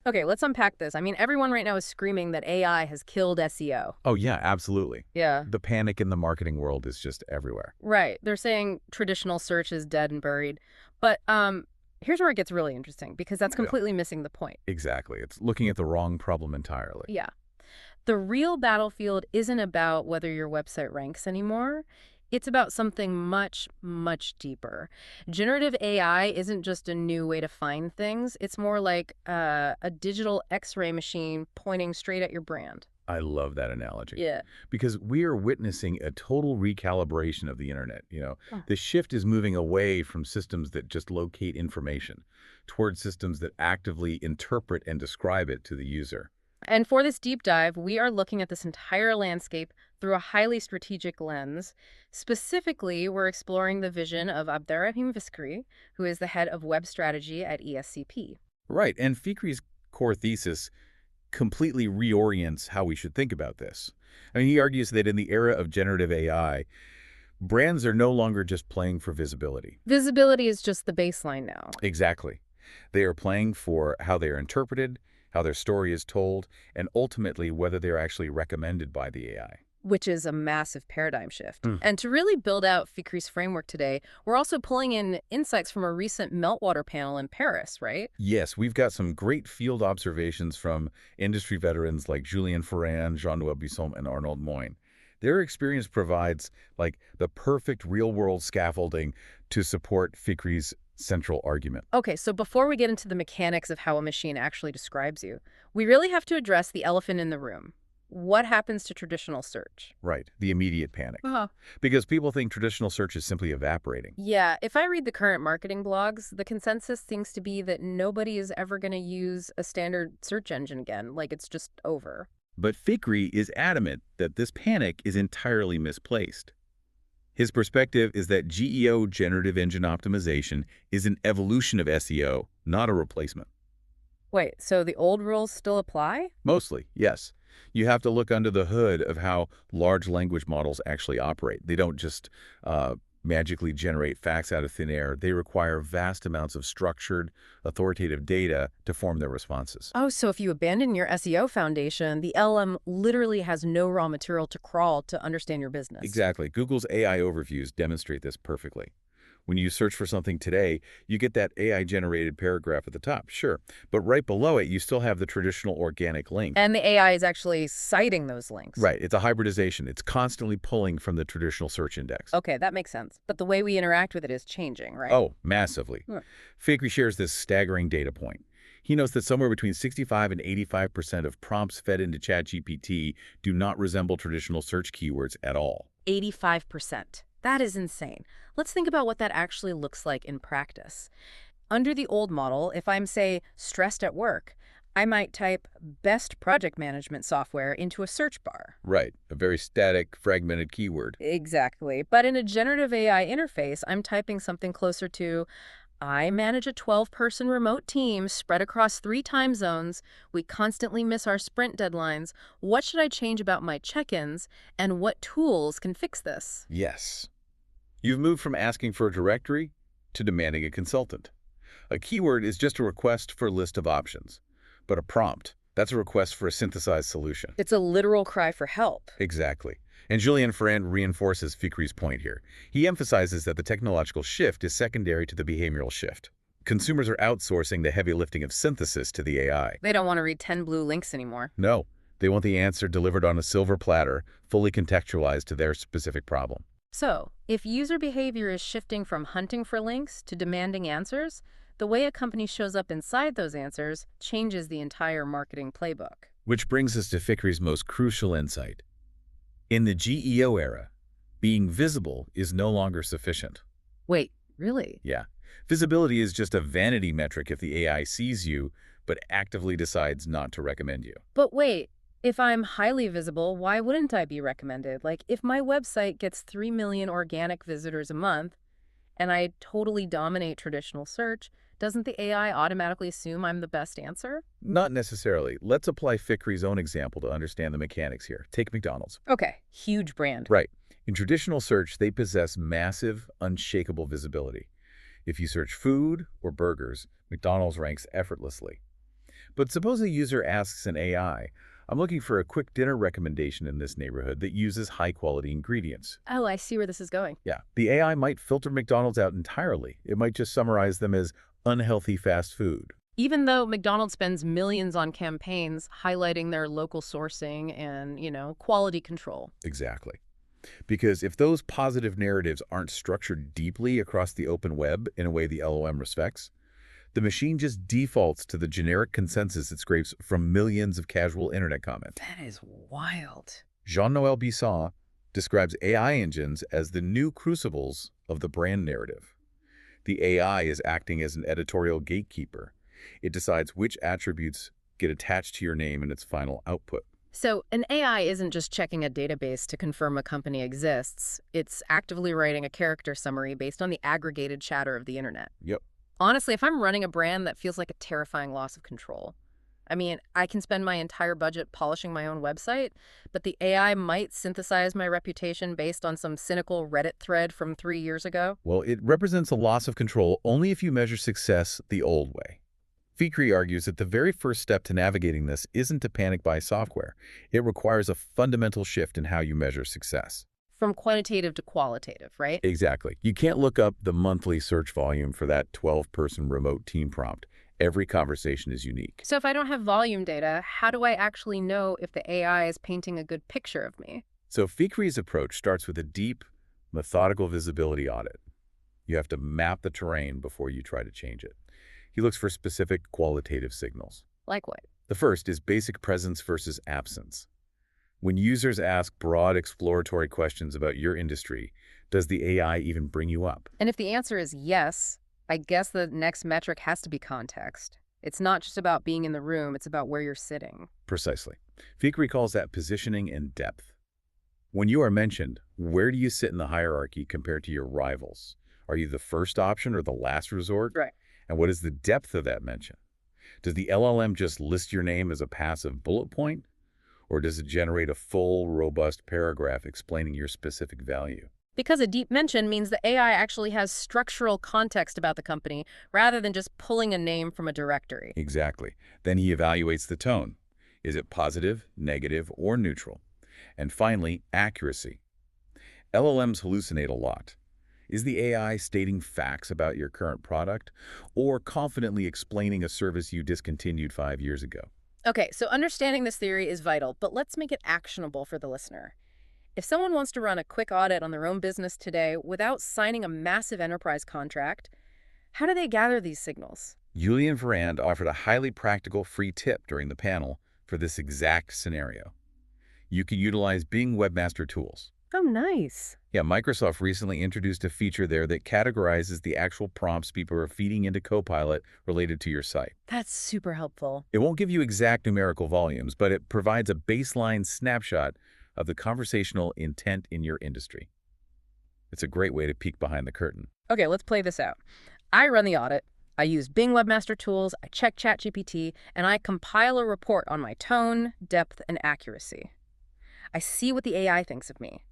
Okay, let's unpack this. I mean, everyone right now is screaming that AI has killed SEO. Oh, yeah, absolutely. Yeah. The panic in the marketing world is just everywhere. Right. They're saying traditional search is dead and buried. But here's where it gets really interesting, because that's Yeah, completely missing the point. exactly. It's looking at the wrong problem entirely. Yeah. The real battlefield isn't about whether your website ranks anymore. It's about something much, much deeper. Generative AI isn't just a new way to find things. It's more like a digital X-ray machine pointing straight at your brand. I love that analogy Yeah. because we are witnessing a total recalibration of the internet. Oh. The shift is moving away from systems that just locate information towards systems that actively interpret and describe it to the user. And for this deep dive, we are looking at this entire landscape through a highly strategic lens. Specifically, we're exploring the vision of Abderrahime Fikri, who is the head of web strategy at ESCP. Right, and Fikri's core thesis completely reorients how we should think about this. I mean, he argues that in the era of generative AI, brands are no longer just playing for visibility. Visibility is just the baseline now. Exactly. They are playing for how they are interpreted, how their story is told, and ultimately whether they're actually recommended by the AI. Which is a massive paradigm shift. Mm. And to really build out Fikri's framework today, we're also pulling in insights from a recent meltwater panel in Paris, right? Yes, we've got some great field observations from industry veterans like Julien Ferrand, Jean-Noël Bisson, and Arnaud Moine. Their experience provides the perfect real-world scaffolding to support Fikri's central argument. Okay, so before we get into the mechanics of how a machine actually describes you, we really have to address the elephant in the room. What happens to traditional search? Right, the immediate panic. Uh-huh. Because people think traditional search is simply evaporating. Yeah, if I read the current marketing blogs, the consensus seems to be that nobody is ever going to use a standard search engine again, like it's just over. But Fikri is adamant that this panic is entirely misplaced. His perspective is that GEO, Generative Engine Optimization, is an evolution of SEO, not a replacement. Wait, so the old rules still apply? Mostly, yes. You have to look under the hood of how large language models actually operate. They don't just magically generate facts out of thin air. They require vast amounts of structured, authoritative data to form their responses. Oh, so if you abandon your SEO foundation, the LM literally has no raw material to crawl to understand your business. Exactly. Google's AI overviews demonstrate this perfectly. When you search for something today, you get that AI-generated paragraph at the top, sure. But right below it, you still have the traditional organic link. And the AI is actually citing those links. Right. It's a hybridization. It's constantly pulling from the traditional search index. Okay, that makes sense. But the way we interact with it is changing, right? Oh, massively. Fikri shares this staggering data point. He notes that somewhere between 65 and 85% of prompts fed into ChatGPT do not resemble traditional search keywords at all. 85%. That is insane. Let's think about what that actually looks like in practice. Under the old model, if I'm, say, stressed at work, I might type best project management software into a search bar. Right. A very static, fragmented keyword. Exactly. But in a generative AI interface, I'm typing something closer to, I manage a 12-person remote team spread across 3 time zones. We constantly miss our sprint deadlines. What should I change about my check-ins, and what tools can fix this? Yes. You've moved from asking for a directory to demanding a consultant. A keyword is just a request for a list of options. But a prompt, that's a request for a synthesized solution. It's a literal cry for help. Exactly. And Julien Ferrand reinforces Fikri's point here. He emphasizes that the technological shift is secondary to the behavioral shift. Consumers are outsourcing the heavy lifting of synthesis to the AI. They don't want to read 10 blue links anymore. No, they want the answer delivered on a silver platter, fully contextualized to their specific problem. So, if user behavior is shifting from hunting for links to demanding answers, the way a company shows up inside those answers changes the entire marketing playbook. Which brings us to Fikri's most crucial insight. In the GEO era, being visible is no longer sufficient. Wait, really? Yeah. Visibility is just a vanity metric if the AI sees you, but actively decides not to recommend you. But wait, if I'm highly visible, why wouldn't I be recommended? Like, if my website gets 3 million organic visitors a month, and I totally dominate traditional search, doesn't the AI automatically assume I'm the best answer? Not necessarily. Let's apply Fikri's own example to understand the mechanics here. Take McDonald's. Okay, huge brand. Right. In traditional search, they possess massive, unshakable visibility. If you search food or burgers, McDonald's ranks effortlessly. But suppose a user asks an AI, I'm looking for a quick dinner recommendation in this neighborhood that uses high-quality ingredients. Oh, I see where this is going. Yeah, the AI might filter McDonald's out entirely. It might just summarize them as unhealthy fast food. Even though McDonald's spends millions on campaigns highlighting their local sourcing and, quality control. Exactly. Because if those positive narratives aren't structured deeply across the open web in a way the LLM respects, the machine just defaults to the generic consensus it scrapes from millions of casual internet comments. That is wild. Jean-Noël Bisson describes AI engines as the new crucibles of the brand narrative. The AI is acting as an editorial gatekeeper. It decides which attributes get attached to your name in its final output. So an AI isn't just checking a database to confirm a company exists. It's actively writing a character summary based on the aggregated chatter of the internet. Yep. Honestly, if I'm running a brand, that feels like a terrifying loss of control. I mean, I can spend my entire budget polishing my own website, but the AI might synthesize my reputation based on some cynical Reddit thread from 3 years ago. Well, it represents a loss of control only if you measure success the old way. Fikri argues that the very first step to navigating this isn't to panic buy software. It requires a fundamental shift in how you measure success. From quantitative to qualitative, right? Exactly. You can't look up the monthly search volume for that 12-person remote team prompt. Every conversation is unique. So if I don't have volume data, how do I actually know if the AI is painting a good picture of me? So Fikri's approach starts with a deep, methodical visibility audit. You have to map the terrain before you try to change it. He looks for specific qualitative signals. Like what? The first is basic presence versus absence. When users ask broad exploratory questions about your industry, does the AI even bring you up? And if the answer is yes, I guess the next metric has to be context. It's not just about being in the room, it's about where you're sitting. Precisely. Fikri calls that positioning and depth. When you are mentioned, where do you sit in the hierarchy compared to your rivals? Are you the first option or the last resort? Right. And what is the depth of that mention? Does the LLM just list your name as a passive bullet point? Or does it generate a full, robust paragraph explaining your specific value? Because a deep mention means the AI actually has structural context about the company rather than just pulling a name from a directory. Exactly. Then he evaluates the tone. Is it positive, negative, or neutral? And finally, accuracy. LLMs hallucinate a lot. Is the AI stating facts about your current product or confidently explaining a service you discontinued 5 years ago? Okay, so understanding this theory is vital, but let's make it actionable for the listener. If someone wants to run a quick audit on their own business today without signing a massive enterprise contract, how do they gather these signals? Julian Ferrand offered a highly practical free tip during the panel for this exact scenario. You can utilize Bing Webmaster Tools. Oh, nice. Yeah, Microsoft recently introduced a feature there that categorizes the actual prompts people are feeding into Copilot related to your site. That's super helpful. It won't give you exact numerical volumes, but it provides a baseline snapshot of the conversational intent in your industry. It's a great way to peek behind the curtain. Okay, let's play this out. I run the audit. I use Bing Webmaster Tools, I check ChatGPT, and I compile a report on my tone, depth, and accuracy. I see what the AI thinks of me.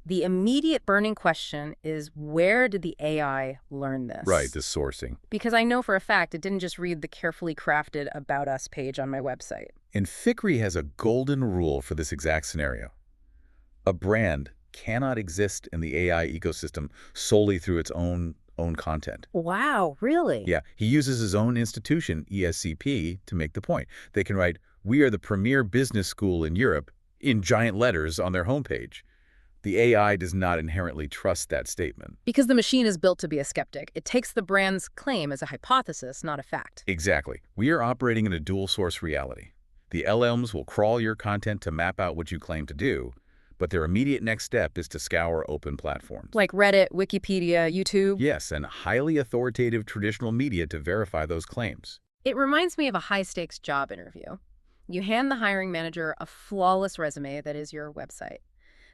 The immediate burning question is, where did the AI learn this? Right, the sourcing. Because I know for a fact it didn't just read the carefully crafted About Us page on my website. And Fikri has a golden rule for this exact scenario. A brand cannot exist in the AI ecosystem solely through its own content. Wow, really? Yeah, he uses his own institution, ESCP, to make the point. They can write, "We are the premier business school in Europe," in giant letters on their homepage. The AI does not inherently trust that statement. Because the machine is built to be a skeptic. It takes the brand's claim as a hypothesis, not a fact. Exactly. We are operating in a dual-source reality. The LLMs will crawl your content to map out what you claim to do, but their immediate next step is to scour open platforms. Like Reddit, Wikipedia, YouTube? Yes, and highly authoritative traditional media to verify those claims. It reminds me of a high-stakes job interview. You hand the hiring manager a flawless resume that is your website.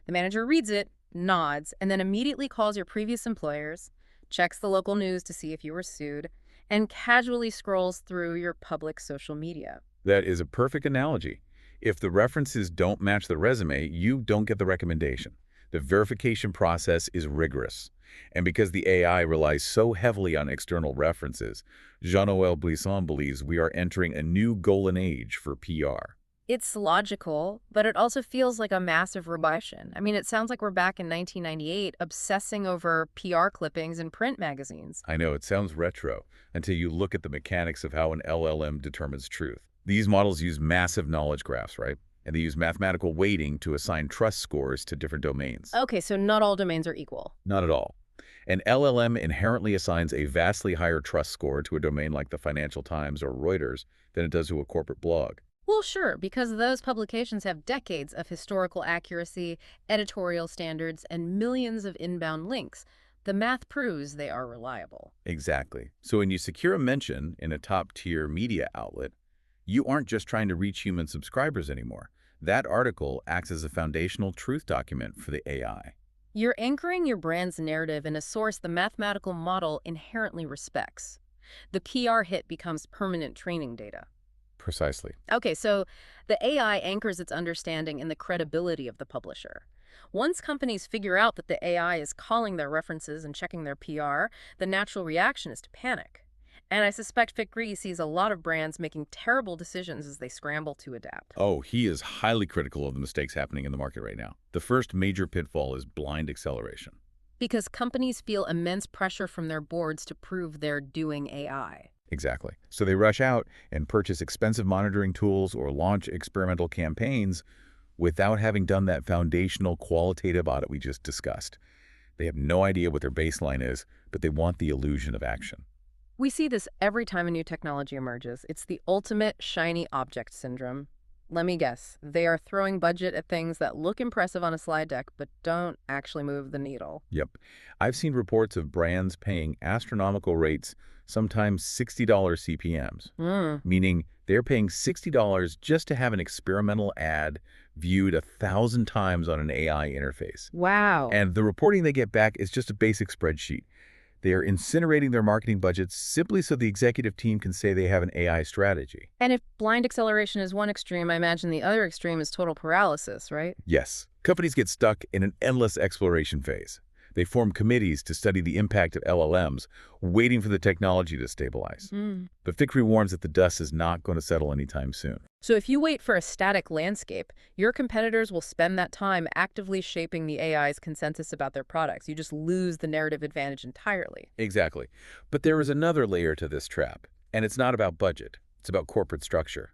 The manager reads it, nods, and then immediately calls your previous employers, checks the local news to see if you were sued, and casually scrolls through your public social media. That is a perfect analogy. If the references don't match the resume, you don't get the recommendation. The verification process is rigorous. And because the AI relies so heavily on external references, Jean-Noël Blisson believes we are entering a new golden age for PR. It's logical, but it also feels like a massive regression. I mean, it sounds like we're back in 1998 obsessing over PR clippings in print magazines. I know it sounds retro until you look at the mechanics of how an LLM determines truth. These models use massive knowledge graphs, right? And they use mathematical weighting to assign trust scores to different domains. Okay, so not all domains are equal. Not at all. An LLM inherently assigns a vastly higher trust score to a domain like the Financial Times or Reuters than it does to a corporate blog. Well, sure, because those publications have decades of historical accuracy, editorial standards, and millions of inbound links. The math proves they are reliable. Exactly. So when you secure a mention in a top-tier media outlet, you aren't just trying to reach human subscribers anymore. That article acts as a foundational truth document for the AI. You're anchoring your brand's narrative in a source the mathematical model inherently respects. The PR hit becomes permanent training data. Precisely. Okay, so the AI anchors its understanding in the credibility of the publisher. Once companies figure out that the AI is calling their references and checking their PR, the natural reaction is to panic. And I suspect Fikri sees a lot of brands making terrible decisions as they scramble to adapt. Oh, he is highly critical of the mistakes happening in the market right now. The first major pitfall is blind acceleration. Because companies feel immense pressure from their boards to prove they're doing AI. Exactly. So they rush out and purchase expensive monitoring tools or launch experimental campaigns without having done that foundational qualitative audit we just discussed. They have no idea what their baseline is, but they want the illusion of action. We see this every time a new technology emerges. It's the ultimate shiny object syndrome. Let me guess, they are throwing budget at things that look impressive on a slide deck but don't actually move the needle. Yep. I've seen reports of brands paying astronomical rates, sometimes $60 CPMs, meaning they're paying $60 just to have an experimental ad viewed 1,000 times on an AI interface. Wow. And the reporting they get back is just a basic spreadsheet. They are incinerating their marketing budgets simply so the executive team can say they have an AI strategy. And if blind acceleration is one extreme, I imagine the other extreme is total paralysis, right? Yes, companies get stuck in an endless exploration phase. They form committees to study the impact of LLMs, waiting for the technology to stabilize. But Fikri warns that the dust is not going to settle anytime soon. So if you wait for a static landscape, your competitors will spend that time actively shaping the AI's consensus about their products. You just lose the narrative advantage entirely. Exactly. But there is another layer to this trap, and it's not about budget. It's about corporate structure.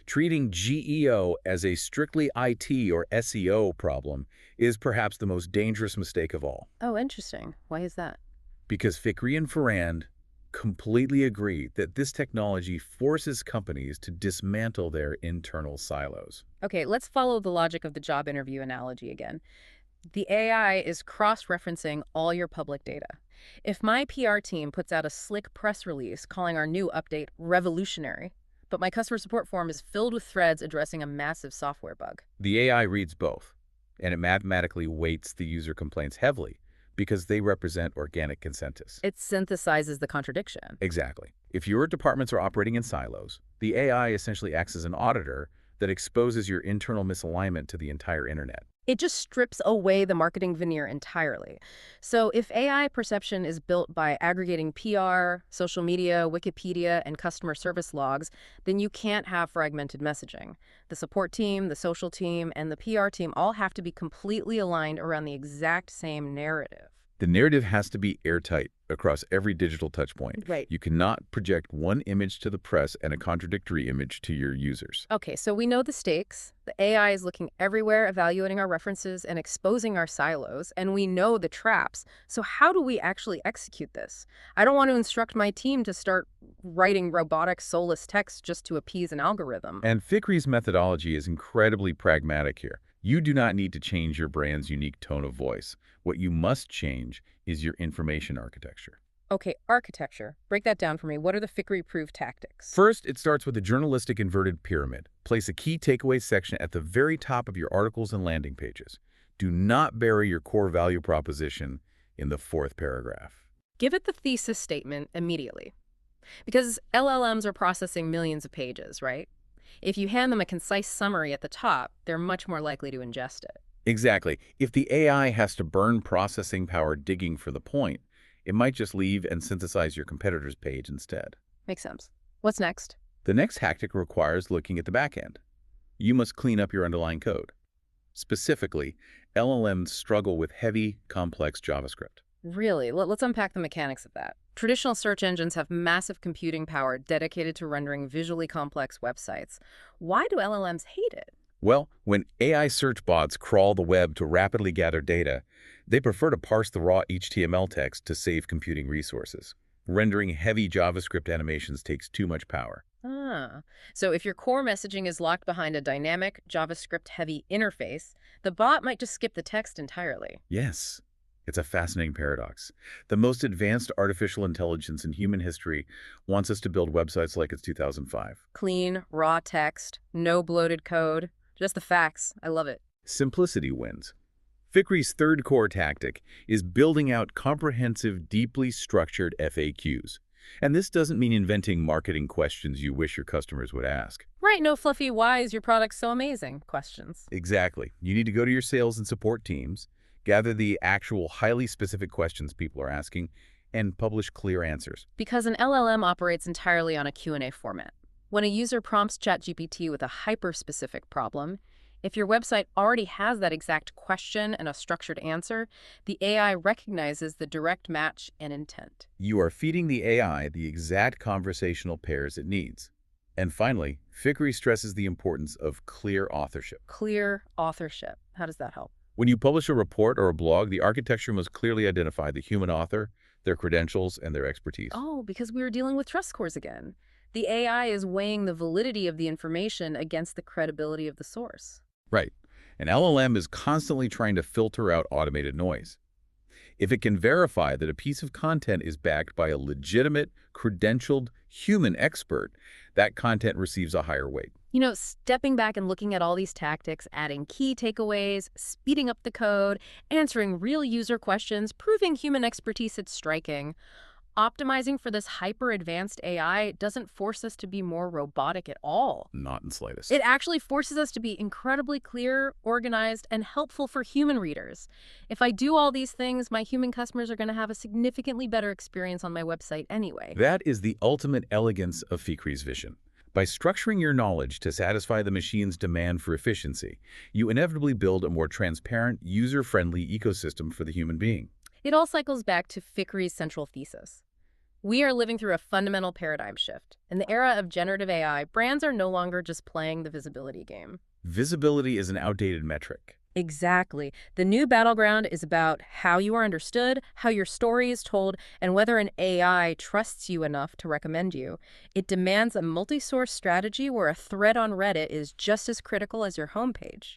Treating GEO as a strictly IT or SEO problem is perhaps the most dangerous mistake of all. Oh, interesting. Why is that? Because Fikri and Farand completely agree that this technology forces companies to dismantle their internal silos. Okay, let's follow the logic of the job interview analogy again. The AI is cross-referencing all your public data. If my PR team puts out a slick press release calling our new update revolutionary, but my customer support form is filled with threads addressing a massive software bug. The AI reads both, and it mathematically weights the user complaints heavily because they represent organic consensus. It synthesizes the contradiction. Exactly. If your departments are operating in silos, the AI essentially acts as an auditor that exposes your internal misalignment to the entire internet. It just strips away the marketing veneer entirely. So if AI perception is built by aggregating PR, social media, Wikipedia, and customer service logs, then you can't have fragmented messaging. The support team, the social team, and the PR team all have to be completely aligned around the exact same narrative. The narrative has to be airtight across every digital touchpoint. Right. You cannot project one image to the press and a contradictory image to your users. Okay, so we know the stakes. The AI is looking everywhere, evaluating our references and exposing our silos, and we know the traps. So how do we actually execute this? I don't want to instruct my team to start writing robotic, soulless text just to appease an algorithm. And Fikri's methodology is incredibly pragmatic here. You do not need to change your brand's unique tone of voice. What you must change is your information architecture. Okay, architecture. Break that down for me. What are the Fikri-proof tactics? First, it starts with a journalistic inverted pyramid. Place a key takeaway section at the very top of your articles and landing pages. Do not bury your core value proposition in the fourth paragraph. Give it the thesis statement immediately. Because LLMs are processing millions of pages, right? If you hand them a concise summary at the top, they're much more likely to ingest it. Exactly. If the AI has to burn processing power digging for the point, it might just leave and synthesize your competitor's page instead. Makes sense. What's next? The next tactic requires looking at the back end. You must clean up your underlying code. Specifically, LLMs struggle with heavy, complex JavaScript. Really? Let's unpack the mechanics of that. Traditional search engines have massive computing power dedicated to rendering visually complex websites. Why do LLMs hate it? Well, when AI search bots crawl the web to rapidly gather data, they prefer to parse the raw HTML text to save computing resources. Rendering heavy JavaScript animations takes too much power. Ah, so if your core messaging is locked behind a dynamic, JavaScript-heavy interface, the bot might just skip the text entirely. Yes, it's a fascinating paradox. The most advanced artificial intelligence in human history wants us to build websites like it's 2005. Clean, raw text, no bloated code, just the facts. I love it. Simplicity wins. Fikri's third core tactic is building out comprehensive, deeply structured FAQs. And this doesn't mean inventing marketing questions you wish your customers would ask. Right, no fluffy, why is your product so amazing questions. Exactly. You need to go to your sales and support teams, gather the actual highly specific questions people are asking, and publish clear answers. Because an LLM operates entirely on a Q&A format. When a user prompts ChatGPT with a hyper-specific problem, if your website already has that exact question and a structured answer, the AI recognizes the direct match and intent. You are feeding the AI the exact conversational pairs it needs. And finally, Fikri stresses the importance of clear authorship. Clear authorship. How does that help? When you publish a report or a blog, the architecture must clearly identify the human author, their credentials, and their expertise. Oh, because we were dealing with trust scores again. The AI is weighing the validity of the information against the credibility of the source. Right. An LLM is constantly trying to filter out automated noise. If it can verify that a piece of content is backed by a legitimate, credentialed human expert, that content receives a higher weight. You know, stepping back and looking at all these tactics, adding key takeaways, speeding up the code, answering real user questions, proving human expertise, it's striking. Optimizing for this hyper-advanced AI doesn't force us to be more robotic at all. Not in the slightest. It actually forces us to be incredibly clear, organized, and helpful for human readers. If I do all these things, my human customers are going to have a significantly better experience on my website anyway. That is the ultimate elegance of Fikri's vision. By structuring your knowledge to satisfy the machine's demand for efficiency, you inevitably build a more transparent, user-friendly ecosystem for the human being. It all cycles back to Fikri's central thesis. We are living through a fundamental paradigm shift. In the era of generative AI, brands are no longer just playing the visibility game. Visibility is an outdated metric. Exactly. The new battleground is about how you are understood, how your story is told, and whether an AI trusts you enough to recommend you. It demands a multi-source strategy where a thread on Reddit is just as critical as your homepage.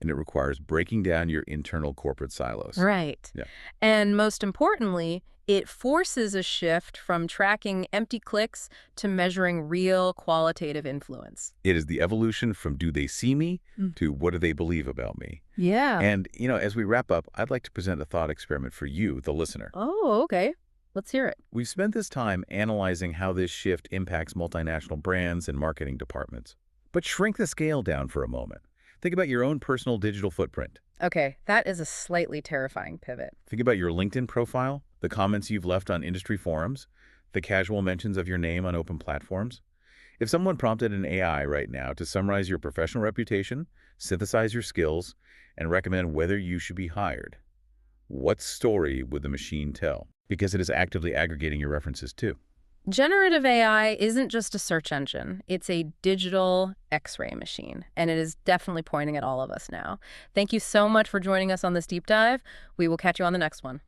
And it requires breaking down your internal corporate silos. Right. Yeah. And most importantly, it forces a shift from tracking empty clicks to measuring real qualitative influence. It is the evolution from do they see me to what do they believe about me. Yeah. And, as we wrap up, I'd like to present a thought experiment for you, the listener. Oh, okay. Let's hear it. We've spent this time analyzing how this shift impacts multinational brands and marketing departments. But shrink the scale down for a moment. Think about your own personal digital footprint. Okay, that is a slightly terrifying pivot. Think about your LinkedIn profile, the comments you've left on industry forums, the casual mentions of your name on open platforms. If someone prompted an AI right now to summarize your professional reputation, synthesize your skills, and recommend whether you should be hired, what story would the machine tell? Because it is actively aggregating your references too. Generative AI isn't just a search engine. It's a digital X-ray machine, and it is definitely pointing at all of us now. Thank you so much for joining us on this deep dive. We will catch you on the next one.